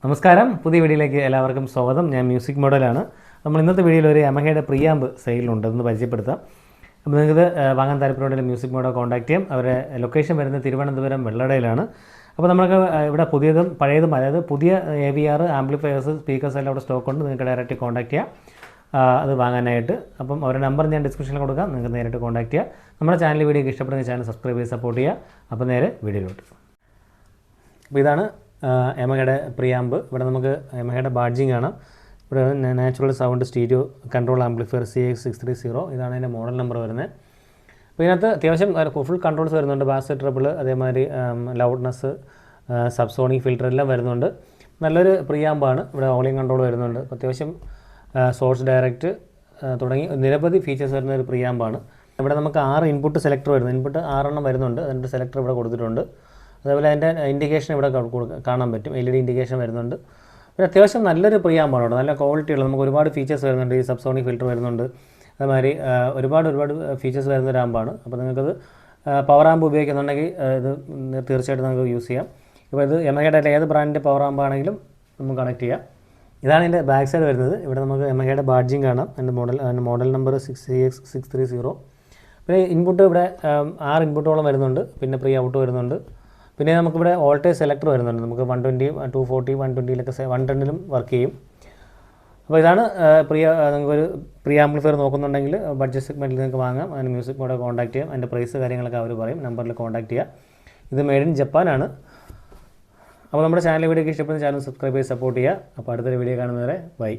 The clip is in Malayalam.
നമസ്കാരം, പുതിയ വീഡിയോയിലേക്ക് എല്ലാവർക്കും സ്വാഗതം. ഞാൻ മ്യൂസിക് മോഡലാണ്. നമ്മൾ ഇന്നത്തെ വീഡിയോയിൽ ഒരു യമഹയുടെ പ്രിയാമ്പ് സെയിലുണ്ടെന്ന് പരിചയപ്പെടുത്താം. അപ്പോൾ നിങ്ങൾക്ക് വാങ്ങാൻ താല്പര്യമുണ്ടെങ്കിൽ മ്യൂസിക് മോഡോ കോൺടാക്ട് ചെയ്യാം. അവരുടെ ലൊക്കേഷൻ വരുന്നത് തിരുവനന്തപുരം വെള്ളടയിലാണ്. അപ്പോൾ നമുക്ക് ഇവിടെ പുതിയതും പഴയതും, അതായത് പുതിയ AVR ആംപ്ലിഫയേഴ്സ് സ്പീക്കേഴ്സ് എല്ലാം അവിടെ സ്റ്റോക്ക് ഉണ്ട്. നിങ്ങൾക്ക് ഡയറക്റ്റ് കോൺടാക്ട് ചെയ്യാം അത് വാങ്ങാനായിട്ട്. അപ്പം അവരുടെ നമ്പർ ഞാൻ ഡിസ്ക്രിപ്ഷനിൽ കൊടുക്കാം, നിങ്ങൾക്ക് നേരിട്ട് കോൺടാക്ട് ചെയ്യാം. നമ്മുടെ ചാനൽ വീഡിയോ ഇഷ്ടപ്പെടുന്ന ചാനൽ സബ്സ്ക്രൈബ് ചെയ്ത് സപ്പോർട്ട് ചെയ്യുക. അപ്പോൾ നേരെ വീഡിയോയിലോട്ട്. അപ്പോൾ ഇതാണ് യമഹയുടെ പ്രിയാമ്പ്. ഇവിടെ നമുക്ക് യമഹയുടെ ബാഡ്ജിങ് കാണാം. ഇവിടെ natural sound stereo control amplifier CX630. ഇതാണ് അതിൻ്റെ മോഡൽ നമ്പർ വരുന്നത്. അപ്പോൾ ഇതിനകത്ത് അത്യാവശ്യം ഫുൾ കൺട്രോൾസ് വരുന്നുണ്ട്. ബാസ്, ട്രബിൾ, അതേമാതിരി ലൗഡ്നെസ്, സബ്സോണിക് ഫിൽറ്റർ എല്ലാം വരുന്നുണ്ട്. നല്ലൊരു പ്രിയാമ്പാണ്. ഇവിടെ ഓളിയം കൺട്രോൾ വരുന്നുണ്ട്. അപ്പോൾ അത്യാവശ്യം സോഴ്സ് ഡയറക്റ്റ് തുടങ്ങി നിരവധി ഫീച്ചേഴ്സ് വരുന്ന ഒരു പ്രിയാമ്പാണ്. ഇവിടെ നമുക്ക് 6 ഇൻപുട്ട് സെലക്ടർ വരുന്നു. ഇൻപുട്ട് 6 എണ്ണം വരുന്നുണ്ട്. അതിൻ്റെ സെലക്ടർ ഇവിടെ കൊടുത്തിട്ടുണ്ട്. അതേപോലെ അതിൻ്റെ ഇൻഡിക്കേഷൻ ഇവിടെ കാണാൻ പറ്റും. LED ഇൻഡിക്കേഷൻ വരുന്നുണ്ട്. പിന്നെ അത്യാവശ്യം നല്ലൊരു പ്രിയാമ്പാണ് ഇവിടെ. നല്ല ക്വാളിറ്റിയുള്ള നമുക്ക് ഒരുപാട് ഫീച്ചേഴ്സ് വരുന്നുണ്ട്. ഈ സബ്സോണിക് ഫിൽറ്റർ വരുന്നുണ്ട്. അതേമാതിരി ഒരുപാട് ഫീച്ചേഴ്സ് വരുന്ന ഒരു ആമ്പാണ്. അപ്പോൾ നിങ്ങൾക്കത് പവർ ആമ്പ് ഉപയോഗിക്കുന്നുണ്ടെങ്കിൽ ഇത് തീർച്ചയായിട്ടും നമുക്ക് യൂസ് ചെയ്യാം. ഇപ്പോൾ ഇത് യമഹയുടെ ഏത് ബ്രാൻഡിൻ്റെ പവർ ആമ്പാണെങ്കിലും നമുക്ക് കണക്ട് ചെയ്യാം. ഇതാണ് ഇതിൻ്റെ ബാക്ക് സൈഡ് വരുന്നത്. ഇവിടെ നമുക്ക് യമഹയുടെ ബാഡ്ജിങ് കാണാം. അതിൻ്റെ മോഡൽ നമ്പർ CX630. പിന്നെ ഇൻപുട്ട് ഇവിടെ 6 ഇൻപുട്ടോളം വരുന്നുണ്ട്. പിന്നെ പ്രീ ഔട്ട് വരുന്നുണ്ട്. പിന്നെ നമുക്കിവിടെ വോൾട്ടേജ് സെലക്ടർ വരുന്നുണ്ട്. നമുക്ക് 120, 240, 120 110 വർക്ക് ചെയ്യും. അപ്പോൾ ഇതാണ് നിങ്ങൾക്കൊരു പ്രീ ആംപ്ലിഫയർ നോക്കുന്നുണ്ടെങ്കിൽ ബഡ്ജറ്റ് സെഗ്മെൻറ്റിൽ നിങ്ങൾക്ക് വാങ്ങാം. അതിന് മ്യൂസിക് മോഡോ കോൺടാക്ട് ചെയ്യാം. അതിൻ്റെ പ്രൈസ് കാര്യങ്ങളൊക്കെ അവർ പറയും. നമ്പറിൽ കോൺടാക്ട് ചെയ്യുക. ഇത് മെയ്ഡ് ഇൻ ജപ്പാനാണ്. അപ്പോൾ നമ്മുടെ ചാനൽ വീഡിയോ ഇഷ്ടപ്പെടുന്ന ചാനൽ സബ്സ്ക്രൈബ് ചെയ്ത് സപ്പോർട്ട് ചെയ്യുക. അപ്പോൾ അടുത്തൊരു വീഡിയോ കാണുന്നവരെ ബൈ.